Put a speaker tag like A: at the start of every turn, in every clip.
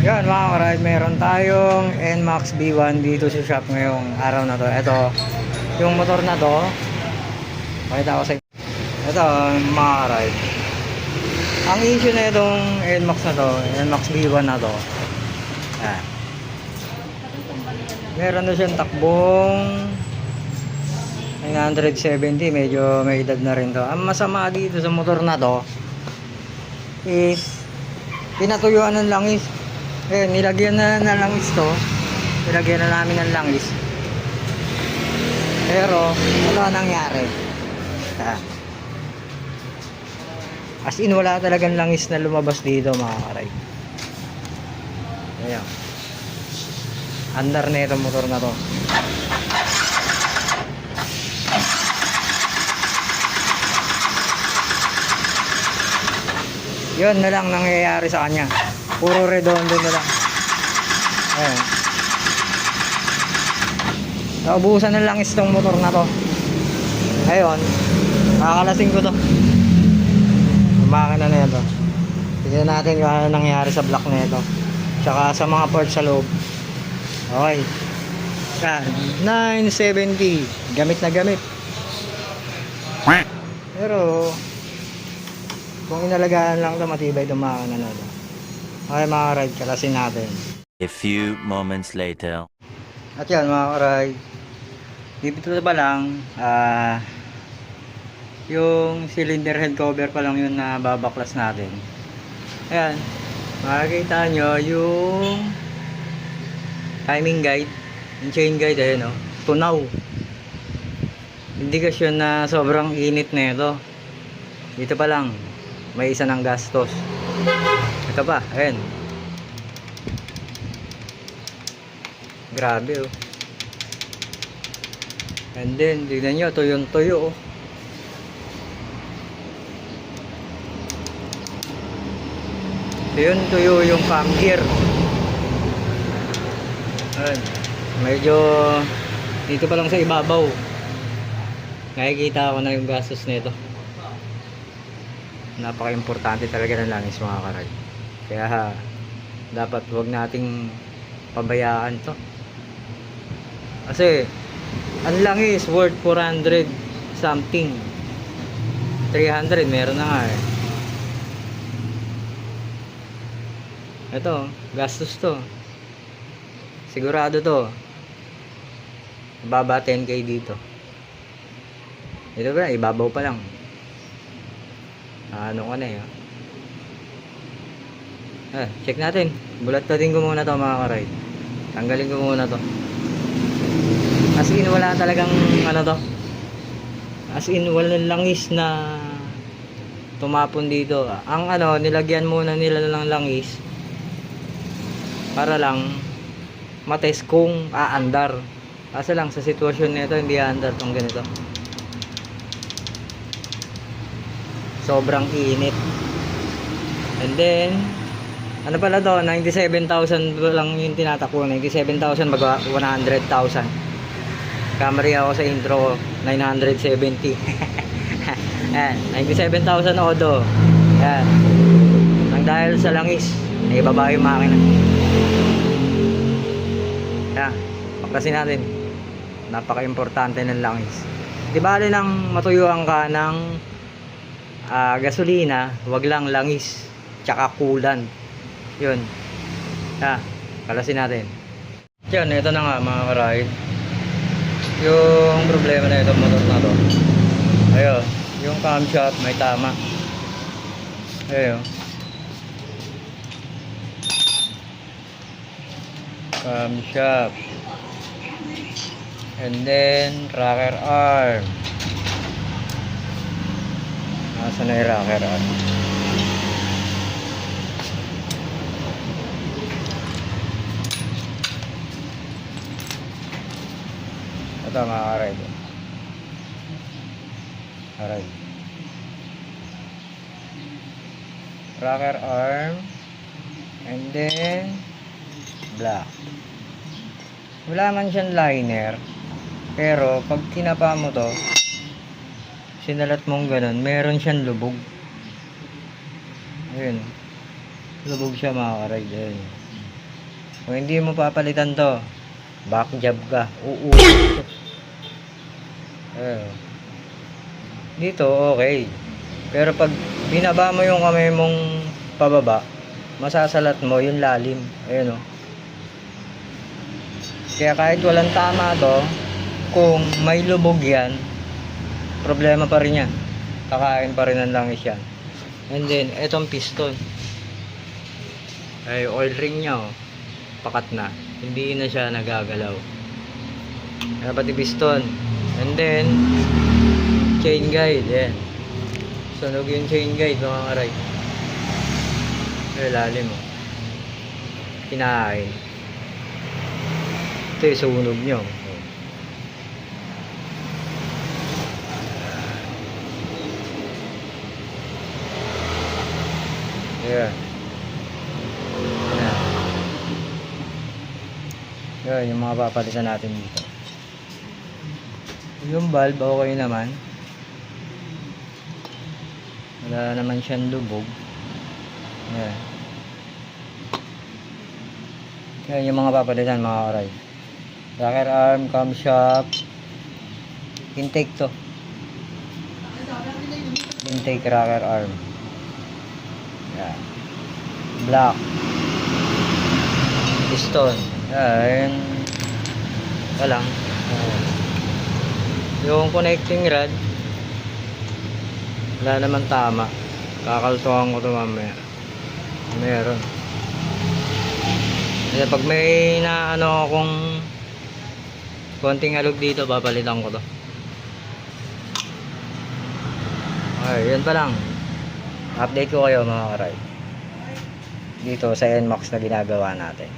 A: Yan mga karide, meron tayong NMAX B1 dito sa shop ngayong araw na to. Ito, yung motor na to, pakita ko sa inyo. Ito mga karide, ang issue na itong NMAX na to, NMAX B1 na to, yan. Meron na siyang takbong 970, medyo may edad na rin to. Ang masama dito sa motor na to is pinatuyuan ng langis. Nilagyan na ng langis to. Nilagyan na namin ng langis. Pero wala nangyari. As in wala talagang langis na lumabas dito mga karay. Ayan. Andar na itong motor na to. Yun na lang nangyayari sa kanya. Puro redondo na lang. Ayan. Naubusan ng langis tong motor na to. Ayun. Nakakalasing ko to. Makina na ito. Tignan natin kung ano nangyayari sa block na ito. Tsaka sa mga parts sa loob. Okay. Yan. 970. Gamit na gamit. Pero kung inalagaan lang ito, matibay itong makina na ito. Okay mga ride, kalasin natin.
B: A few moments later.
A: At yan mga ride, dito ba lang, yung cylinder head cover pa lang yun na babaklas natin. Ayan, makikita nyo yung timing guide, yung chain guide, ayan o, tunaw. Indikasyon na sobrang init na ito. Dito pa lang, may isa ng gastos. Ito pa, ayan. Grabe oh. And then, tignan nyo, tuyong-tuyo oh. Tuyong-tuyo yung cam gear. Ayan. Medyo, dito pa lang sa ibabaw. Nakikita ko na yung gastos nito. Napaka-importante talaga ng langis mga karay. Kaya dapat huwag nating pabayaan to. Kasi ang langis worth 400 something. 300 meron na nga eh. Ito, gastos to. Sigurado to. Baba 10k dito. Ito ba, ibabaw pa lang. Ano ka na eh. Check natin. Bulat-tatin ko muna to mga karay. Tanggalin ko muna to. As in wala talagang ano to. As in walang langis na tumapon dito. Ang ano, nilagyan muna nila ng langis para lang matest kung aandar. Kasi lang sa sitwasyon nito hindi aandar tong ganito. Sobrang init. And then ano pala to, 97,000 lang yung tinatakbo. 97,000 baga 100,000. Camry ako sa intro 970. Ayan, 97,000 odo. Ayan. Nang dahil sa langis, naibaba yung makina. Ayan, paklasin natin. Napaka-importante ng langis. Di bali nang matuyuan ka ng gasolina, wag lang langis tsaka coolant. Yun. Kalasin natin. Yun, ito na nga mga karide. Yung problema na itong motor na to. Ayun, yung camshaft may tama. Ayun. Camshaft. And then rocker arm. Nasaan na yung rocker arm? Ito mga karide. Rocker arm. And then black. Wala man siyang liner. Pero pag tinapa mo to, sinalat mong ganun, meron siyang lubog. Ayun. Lubog siya mga karide. Kung hindi mo papalitan to, back jab ka. Ayun. Dito, okay. Pero pag binaba mo yung kamay mong pababa, masasalat mo yung lalim. Ayun o. Kaya kahit walang tama to, kung may lubog yan, problema pa rin yan. Kakain pa rin ang langis yan. And then, etong piston. Ay, oil ring nya oh. Pakat na. Hindi na siya nagagalaw. Kaya pati piston. And then, chain guide. Yan. Sunog yung chain guide mga karay. Ay, lalim oh. Kinain. Ito yung sunog nyo. Ayan. Ayan. Ayan, yung mga papalitan natin dito. Yung valve, okay naman. Wala naman siyang lubog. Ayan. Ayan yung mga papalitan mga karay. Rocker arm, camshaft. Intake to. Intake rocker arm. Ayan. Black. Piston. Ayan. Ito lang. Ayan. Yung connecting rod, wala naman tama. Kakaltuhan ko ito mamaya. Meron. Kasi pag may na ano akong konting alog dito, papalitan ko to. Okay, yun pa lang. Update ko kayo mga karay. Dito sa NMAX na ginagawa natin.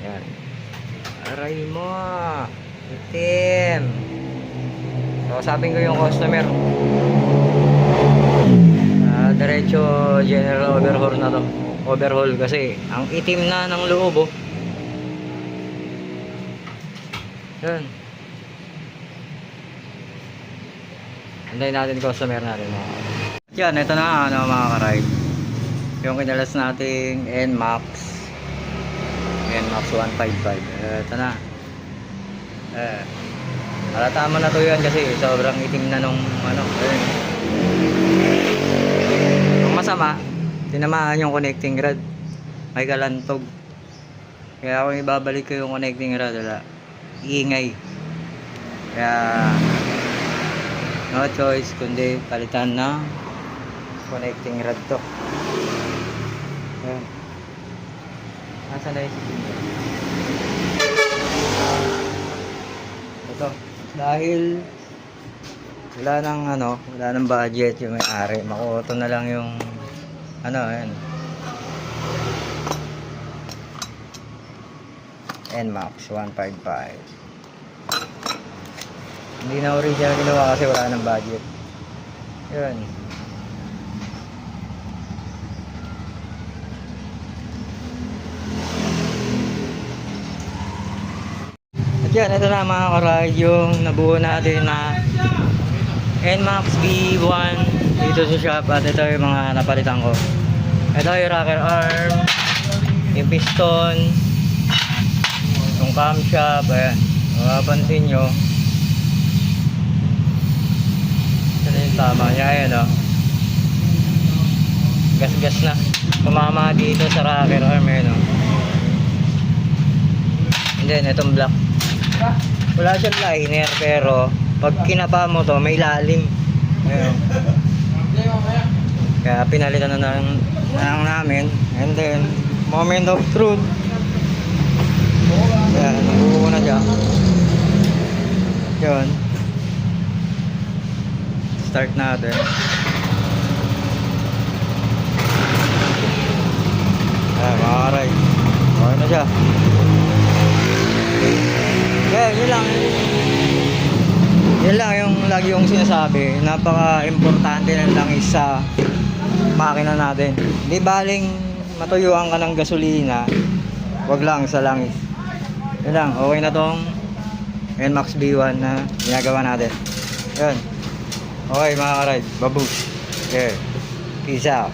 A: Yan. Aray mo. Itim. So, sabihin ko yung customer. Diretso general overhaul na to. Overhaul kasi ang itim na ng loob oh. Yan. Antayin natin customer natin mga karay. Yan, ito na ano mga karay. Yung kinalas nating NMAX 155. Ito na. Halata mo na to yan kasi sobrang itim na nung ano. Ang masama, tinamaan yung connecting rod. May kalantog. Kaya kung ibabalik ko yung connecting rod, wala. Iingay. Kaya no choice kundi palitan na connecting rod to. Ayan. Nasaan na yung sisinda? Ito. Dahil wala nang ano, wala nang budget yung may-ari. Makuha na lang yung ano, ayan. NMAX 155. Hindi na original ginawa kasi wala nang budget. Yun. At yan, ito na mga karay, yung nabuo natin na NMAX V1 dito sa shop. At ito yung mga napalitan ko. Ito yung rocker arm, yung piston, yung camshaft. Ayan, mapapansin nyo. Ito na yung tama niya. Ayan o. Gas-gas na. Kumama dito sa rocker arm. Ayan o. And then, itong black. Wala siyang liner pero pag kinapa mo to may lalim. Ayan. Kaya pinalitan na lang namin. And then moment of truth. Ayan, nabuo na siya. Yun. Start natin. Ayan mga karay. Okay na siya. Yeah, yun lang. Yun lang yung lagi yung sinasabi. Napaka-importante na lang sa makina natin. Di baling matuyuan ka ng gasolina, wag lang sa langis. Yun lang, okay na tong NMAX B1 na ginagawa natin. Yun. Okay mga karide, babush. Okay. Peace out.